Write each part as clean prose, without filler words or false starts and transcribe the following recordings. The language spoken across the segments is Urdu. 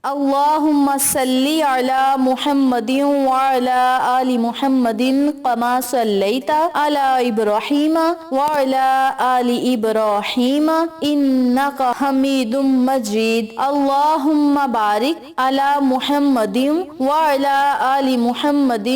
اللہم صلی علی محمد وعلی آل محمد کما صلیت علی ابراہیم وعلی آل ابراہیم انک حمید مجید اللہم بارک علی محمد وعلی آل محمد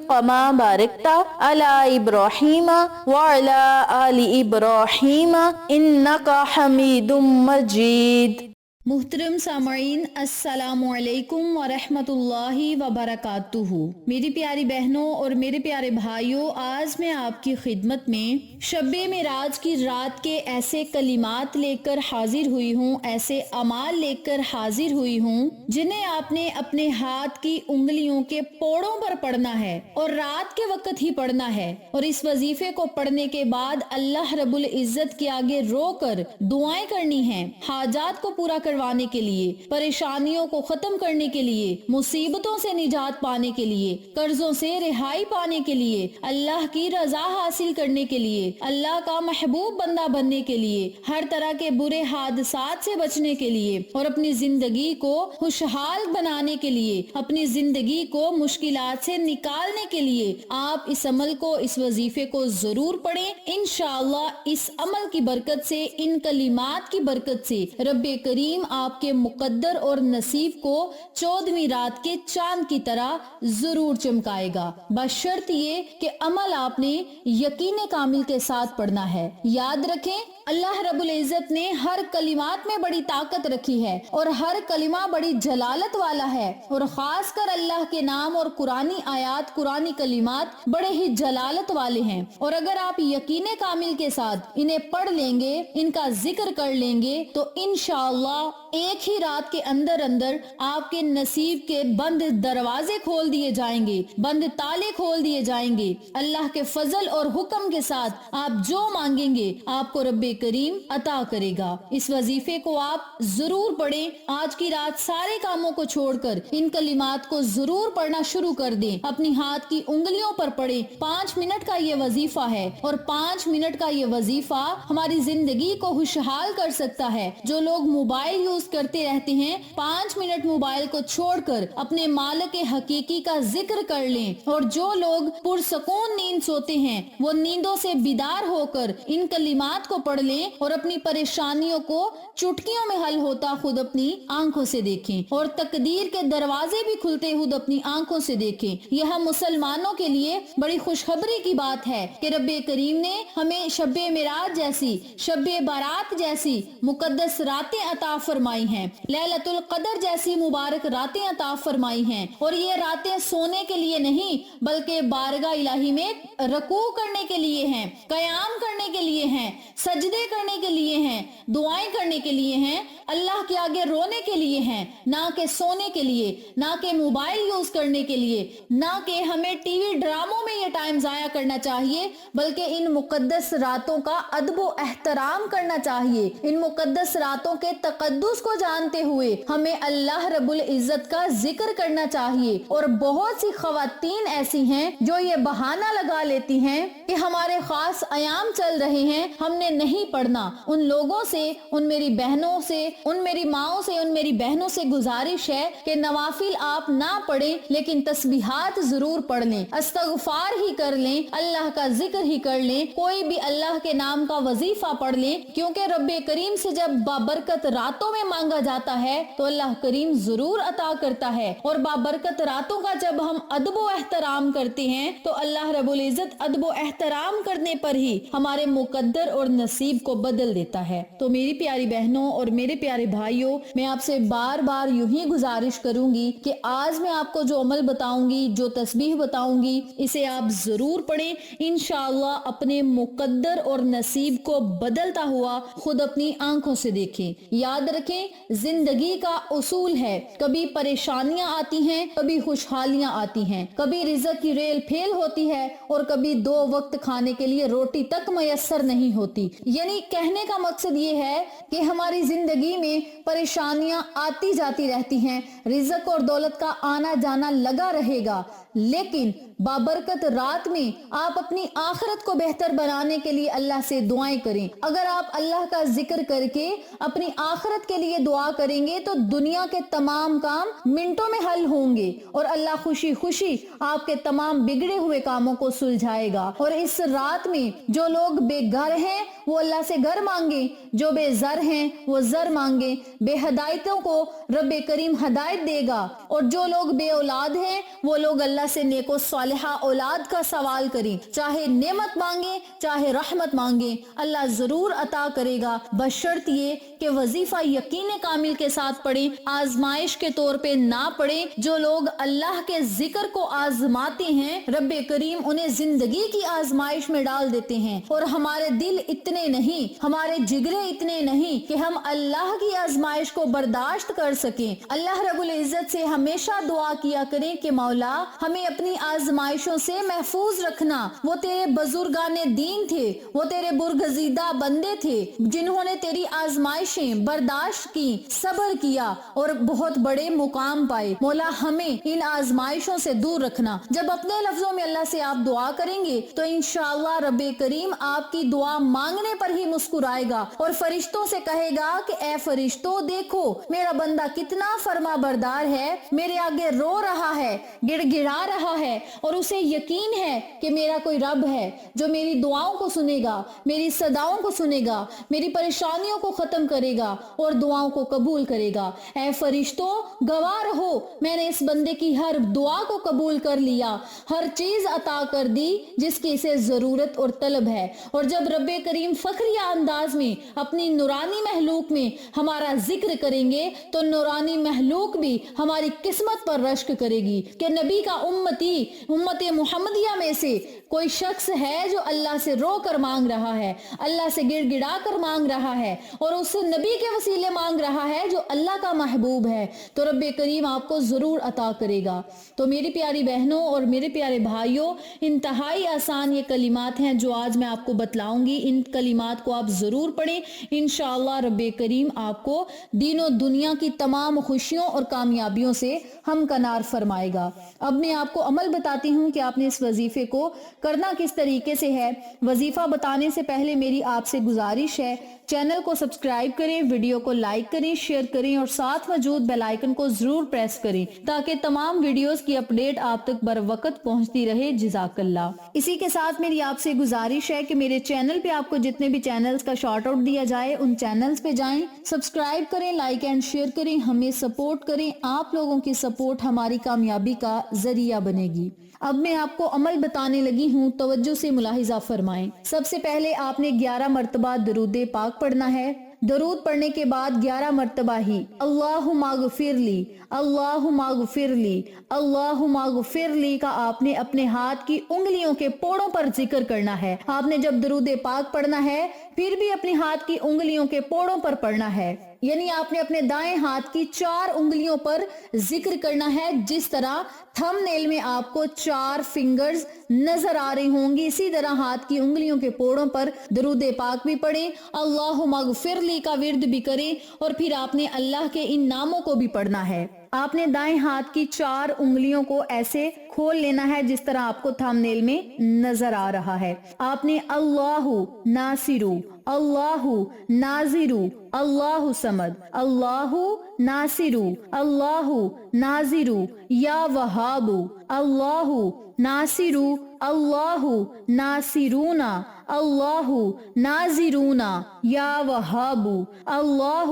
کما بارکت علی ابراہیم وعلی آل ابراہیم انک حمید مجید۔ محترم سامعین، السلام علیکم ورحمۃ اللہ وبرکاتہ۔ میری پیاری بہنوں اور میرے پیارے بھائیوں، آج میں آپ کی خدمت میں شب معراج کی رات کے ایسے کلمات لے کر حاضر ہوئی ہوں، ایسے اعمال لے کر حاضر ہوئی ہوں جنہیں آپ نے اپنے ہاتھ کی انگلیوں کے پوڑوں پر پڑھنا ہے اور رات کے وقت ہی پڑھنا ہے، اور اس وظیفے کو پڑھنے کے بعد اللہ رب العزت کے آگے رو کر دعائیں کرنی ہیں، حاجات کو پورا کروانے کے لیے، پریشانیوں کو ختم کرنے کے لیے، مصیبتوں سے نجات پانے کے لیے، قرضوں سے رہائی پانے کے لیے، اللہ کی رضا حاصل کرنے کے لیے، اللہ کا محبوب بندہ بننے کے لیے، ہر طرح کے برے حادثات سے بچنے کے لیے، اور اپنی زندگی کو خوشحال بنانے کے لیے، اپنی زندگی کو مشکلات سے نکالنے کے لیے آپ اس عمل کو، اس وظیفے کو ضرور پڑھیں۔ انشاءاللہ اس عمل کی برکت سے، ان کلمات کی برکت سے رب کریم آپ کے مقدر اور نصیب کو 14ویں رات کے چاند کی طرح ضرور چمکائے گا، بشرط یہ کہ عمل آپ نے یقین کامل کے ساتھ پڑھنا ہے۔ یاد رکھیں، اللہ رب العزت نے ہر کلمات میں بڑی طاقت رکھی ہے، اور ہر کلمہ بڑی جلالت والا ہے، اور خاص کر اللہ کے نام اور قرآنی آیات، قرآنی کلمات بڑے ہی جلالت والے ہیں، اور اگر آپ یقین کامل کے ساتھ انہیں پڑھ لیں گے، ان کا ذکر کر لیں گے، تو انشاءاللہ ایک ہی رات کے اندر اندر آپ کے نصیب کے بند دروازے کھول دیے جائیں گے، بند تالے کھول دیے جائیں گے۔ اللہ کے فضل اور حکم کے ساتھ آپ جو مانگیں گے آپ کو رب کریم عطا کرے گا۔ اس وظیفے کو آپ ضرور پڑھیں۔ آج کی رات سارے کاموں کو چھوڑ کر ان کلمات کو ضرور پڑھنا شروع کر دیں، اپنی ہاتھ کی انگلیوں پر پڑھیں۔ 5 منٹ کا یہ وظیفہ ہے، اور 5 منٹ کا یہ وظیفہ ہماری زندگی کو خوشحال کر سکتا ہے۔ جو لوگ موبائل یوز کرتے رہتے ہیں، 5 منٹ موبائل کو چھوڑ کر اپنے مالک حقیقی کا ذکر کر لیں، اور جو لوگ پرسکون نیند سوتے ہیں وہ نیندوں سے بیدار ہو کر ان کلمات کو پڑھ لیں، اور اپنی پریشانیوں کو چٹکیوں میں حل ہوتا خود اپنی آنکھوں سے دیکھیں، اور تقدیر کے دروازے بھی کھلتے خود اپنی آنکھوں سے دیکھیں۔ یہ ہم مسلمانوں کے لیے بڑی خوشخبری کی بات ہے کہ رب کریم نے ہمیں شب معراج جیسی، شب بارات جیسی مقدس راتیں عطا فرمائی ہیں، لیلۃ القدر جیسی مبارک راتیں عطا فرمائی ہیں، اور یہ راتیں سونے کے لیے نہیں بلکہ بارگاہ الہی میں رکوع کرنے کے لیے ہیں، قیام کرنے کے لیے ہیں، سجدے کرنے کے لیے ہیں، دعائیں کرنے کے لیے ہیں، اللہ کے آگے رونے کے لیے ہیں، نہ کہ سونے کے لیے، نہ کہ موبائل یوز کرنے کے لیے، نہ کہ ہمیں ٹی وی ڈراموں میں یہ ٹائم ضائع کرنا چاہیے، بلکہ ان مقدس راتوں کا ادب و احترام کرنا چاہیے۔ ان مقدس راتوں کے تقدس کو جانتے ہوئے ہمیں اللہ رب العزت کا ذکر کرنا چاہیے۔ اور بہت سی خواتین ایسی ہیں جو یہ بہانہ لگا لیتی ہیں کہ ہمارے خاص ایام چل رہے ہیں، ہم نے نہیں پڑھنا۔ ان لوگوں سے، ان میری بہنوں سے، ان میری ماؤں سے، ان میری بہنوں سے گزارش ہے کہ نوافل آپ نہ پڑھیں لیکن تسبیحات ضرور پڑھ لیں، استغفار ہی کر لیں، اللہ کا ذکر ہی کر لیں، کوئی بھی اللہ کے نام کا وظیفہ پڑھ لیں، کیونکہ رب کریم سے جب بابرکت راتوں میں مانگا جاتا ہے تو اللہ کریم ضرور عطا کرتا ہے، اور بابرکت راتوں کا جب ہم ادب و احترام کرتے ہیں تو اللہ رب العزت ادب و احترام کرنے پر ہی ہمارے مقدر اور نصیب کو بدل دیتا ہے۔ تو میری پیاری بہنوں اور میرے پیارے بھائیوں، میں آپ سے بار بار یوں ہی گزارش کروں گی کہ آج میں آپ کو جو عمل بتاؤں گی، جو تسبیح بتاؤں گی، اسے آپ ضرور پڑھیں۔ انشاءاللہ اپنے مقدر اور نصیب کو بدلتا ہوا خود اپنی آنکھوں سے دیکھیں۔ یاد رکھیں، زندگی کا اصول ہے، کبھی پریشانیاں آتی ہیں، کبھی خوشحالیاں آتی ہیں، کبھی رزق کی ریل پھیل ہوتی ہے، اور کبھی 2 وقت کھانے کے لیے روٹی تک میسر نہیں ہوتی۔ یعنی کہنے کا مقصد یہ ہے کہ ہماری زندگی میں پریشانیاں آتی جاتی رہتی ہیں، رزق اور دولت کا آنا جانا لگا رہے گا، لیکن بابرکت رات میں آپ اپنی آخرت کو بہتر بنانے کے لیے اللہ سے دعائیں کریں۔ اگر آپ اللہ کا ذکر کر کے اپنی آخرت کے لیے دعا کریں گے تو دنیا کے تمام کام منٹوں میں حل ہوں گے اور اللہ خوشی خوشی آپ کے تمام بگڑے ہوئے کاموں کو سلجھائے گا۔ اور اس رات میں جو لوگ بے گھر ہیں وہ اللہ سے گھر مانگیں، جو بے زر ہیں وہ زر مانگیں، بے ہدایتوں کو رب کریم ہدایت دے گا، اور جو لوگ بے اولاد ہیں وہ لوگ اللہ سے نیک و صالحہ اولاد کا سوال کریں، چاہے نعمت مانگیں چاہے رحمت مانگیں، اللہ ضرور عطا کرے گا، بشرط یہ کہ وظیفہ یقین کامل کے ساتھ پڑھیں، آزمائش کے طور پہ نہ پڑھیں۔ جو لوگ اللہ کے ذکر کو آزماتے ہیں رب کریم انہیں زندگی کی آزمائش میں ڈال دیتے ہیں، اور ہمارے دل اتنے نہیں، ہمارے جگرے اتنے نہیں کہ ہم اللہ کی آزمائش کو برداشت کر سکیں۔ اللہ رب العزت سے ہمیشہ دعا کیا کریں کہ مولا ہمیں اپنی آزمائشوں سے محفوظ رکھنا۔ وہ تیرے بزرگان دین تھے، وہ تیرے برگزیدہ بندے تھے جنہوں نے تیری آزمائشیں برداشت کی، صبر کیا اور بہت بڑے مقام پائے۔ مولا ہمیں ان آزمائشوں سے دور رکھنا۔ جب اپنے لفظوں میں اللہ سے آپ دعا کریں گے تو انشاءاللہ رب کریم آپ کی دعا مانگنے پر ہی مسکرائے گا اور فرشتوں سے کہے گا کہ اے فرشتوں دیکھو میرا بندہ کتنا فرما بردار ہے، میرے آگے رو رہا ہے، گڑ گڑا رہا ہے، اور اسے یقین ہے کہ میرا کوئی رب ہے جو میری دعاؤں کو سنے گا، میری صداؤں کو سنے گا، میری پریشانیوں کو ختم کرے گا اور دعاؤں کو قبول کرے گا۔ اے فرشتوں گواہ رہو میں نے اس بندے کی ہر دعا کو قبول کر لیا، ہر چیز عطا کر دی جس کی اسے ضرورت اور طلب ہے۔ اور جب رب کریم فخریہ انداز میں اپنی نورانی محلوق میں ہمارا ذکر کریں گے تو نورانی محلوق بھی ہماری قسمت پر رشک کرے گی کہ نبی کا امتی، امت محمدیہ میں سے کوئی شخص ہے جو اللہ سے رو کر مانگ رہا ہے، اللہ سے گڑ گڑا کر مانگ رہا ہے اور اس نبی کے وسیلے مانگ رہا ہے جو اللہ کا محبوب ہے، تو رب کریم آپ کو ضرور عطا کرے گا۔ تو میری پیاری بہنوں اور میرے پیارے بھائیوں، انتہائی آسان یہ کلمات ہیں جو آج میں آپ کو بتلاؤں گی، ان کلمات کو آپ ضرور پڑھیں، انشاءاللہ رب کریم آپ کو دین و دنیا کی تمام خوشیوں اور کامیابیوں سے ہمکنار فرمائے گا۔ اب میں آپ کو عمل بتاتی ہوں کہ آپ نے اس وظیفے کو کرنا کس طریقے سے ہے۔ وظیفہ بتانے سے پہلے میری آپ سے گزارش ہے، چینل کو سبسکرائب کریں، ویڈیو کو لائک کریں، شیئر کریں اور ساتھ موجود بیل آئیکن کو ضرور پریس کریں تاکہ تمام ویڈیوز کی اپڈیٹ آپ تک بر وقت پہنچتی رہے۔ جزاک اللہ۔ اسی کے ساتھ میری آپ سے گزارش ہے کہ میرے چینل پہ آپ کو جتنے بھی چینلز کا شارٹ آؤٹ دیا جائے ان چینلز پہ جائیں، سبسکرائب کریں، لائک اینڈ شیئر کریں، ہمیں سپورٹ کریں۔ آپ لوگوں کی سپورٹ ہماری کامیابی کا ذریعہ بنے گی۔ اب میں آپ کو عمل بتانے لگی ہوں، توجہ سے ملاحظہ فرمائیں۔ سب سے پہلے آپ نے 11 مرتبہ درود پاک پڑھنا ہے۔ درود پڑھنے کے بعد 11 مرتبہ ہی اللہم اغفر لی، اللہم اغفر لی، اللہم اغفر لی کا آپ نے اپنے ہاتھ کی انگلیوں کے پوڑوں پر ذکر کرنا ہے۔ آپ نے جب درود پاک پڑھنا ہے پھر بھی اپنے ہاتھ کی انگلیوں کے پوڑوں پر پڑھنا ہے، یعنی آپ نے اپنے دائیں ہاتھ کی 4 انگلیوں پر ذکر کرنا ہے، جس طرح تھم نیل میں آپ کو 4 فنگرز نظر آ رہی ہوں گی، اسی طرح ہاتھ کی انگلیوں کے پوڑوں پر درود پاک بھی پڑھیں، اللہم اغفر لی کا ورد بھی کریں، اور پھر آپ نے اللہ کے ان ناموں کو بھی پڑھنا ہے۔ آپ نے دائیں ہاتھ کی 4 انگلیوں کو ایسے کھول لینا ہے جس طرح آپ کو تھم نیل میں نظر آ رہا ہے۔ آپ نے اللہ ناصرو، اللہ ناظرو، اللہ سمد، اللہ ناصرو، اللہ ناظرو یا وہاب، اللہ ناصرو، اللہ ناصرونا، اللہ ناظرونا یا وہاب، اللہ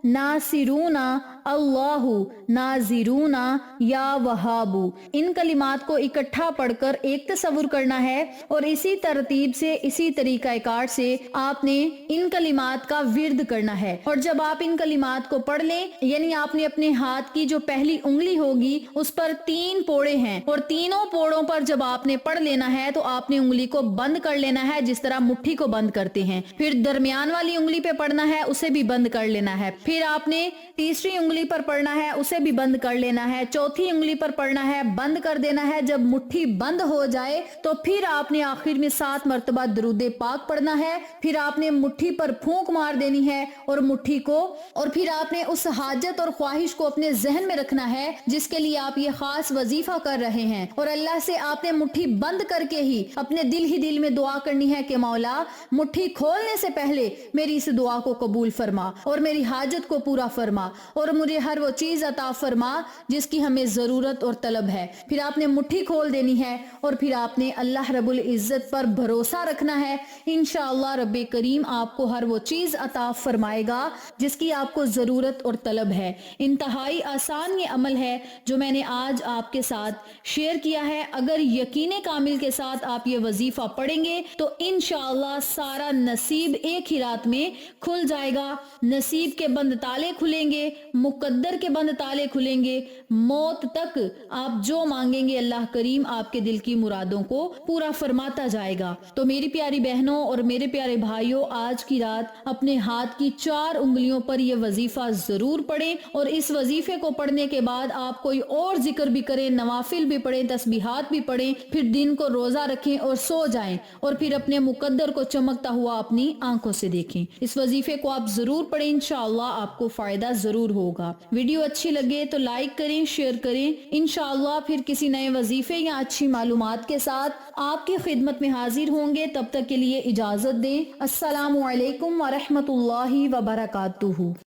ناصرونا، اللہ ناظرونا یا وہاب۔ ان کلمات کو اکٹھا پڑھ کر ایک تصور کرنا ہے اور اسی ترتیب سے، اسی طریقہ کار سے آپ نے ان کلمات کا ورد کرنا ہے۔ اور جب آپ ان کلمات کو پڑھ لیں، یعنی آپ نے اپنے ہاتھ کی جو پہلی انگلی ہوگی اس پر 3 پوڑے ہیں اور تینوں پوڑوں پر جب آپ نے پڑھ لینا ہے تو آپ نے انگلی کو بند کر لینا ہے جس طرح مٹھی کو بند کرتے ہیں، پھر درمیان والی انگلی پہ پڑھنا ہے، اسے بھی بند کر لینا ہے، پھر آپ نے تیسری انگلی پر پڑھنا ہے، اسے بھی بند کر لینا ہے، چوتھی انگلی پر پڑھنا ہے، بند کر دینا ہے۔ جب مٹھی بند ہو جائے تو پھر آپ نے آخر میں 7 مرتبہ درود پاک پڑھنا ہے، پھر آپ نے مٹھی پر پھونک مار دینی ہے اور مٹھی کو، اور پھر آپ نے اس حاجت اور خواہش کو اپنے ذہن میں رکھنا ہے جس کے لیے آپ یہ خاص وظیفہ کر رہے ہیں، اور اللہ سے آپ نے مٹھی بند کر کے ہی اپنے دل میں دعا کرنی ہے کہ مولا مٹھی کھولنے سے پہلے میری اس دعا کو قبول فرما اور میری حاجت کو پورا فرما اور مجھے ہر وہ چیز عطا فرما جس کی ہمیں ضرورت اور طلب ہے۔ پھر آپ نے مٹھی کھول دینی ہے اور پھر آپ نے اللہ رب العزت پر بھروسہ رکھنا ہے، انشاءاللہ رب کریم آپ کو ہر وہ چیز عطا فرمائے گا جس کی آپ کو ضرورت اور طلب ہے۔ انتہائی آسان یہ عمل ہے جو میں نے آج آپ کے ساتھ شیئر کیا ہے۔ اگر یقین کامل کے ساتھ آپ یہ وظیفہ پڑھیں گے تو انشاءاللہ سارا نصیب ایک ہی رات میں کھل جائے گا، نصیب کے بند تالے کھلیں گے، مقدر کے بند تالے کھلیں گے، موت تک آپ جو مانگیں گے اللہ کریم آپ کے دل کی مرادوں کو پورا فرماتا جائے گا۔ تو میری پیاری بہنوں اور میرے پیارے بھائیوں، آج کی رات اپنے ہاتھ کی 4 انگلیوں پر یہ وظیفہ ضرور پڑھیں، اور اس وظیفے کو پڑھنے کے بعد آپ کوئی اور ذکر بھی کریں، نوافل بھی پڑھیں، تسبیحات بھی پڑھیں، پھر دن کو روزہ رکھیں اور سو جائیں، اور پھر اپنے مقدر کو چمکتا ہوا اپنی آنکھوں سے دیکھیں۔ اس وظیفے کو آپ ضرور پڑھیں، انشاءاللہ آپ کو فائدہ ضرور ہوگا۔ ویڈیو اچھی لگے تو لائک کریں، شیئر کریں۔ انشاءاللہ پھر کسی نئے وظیفے یا اچھی معلومات کے ساتھ آپ کی خدمت میں حاضر ہوں گے، تب تک کے لیے اجازت دیں۔ السلام علیکم ورحمۃ اللہ وبرکاتہ۔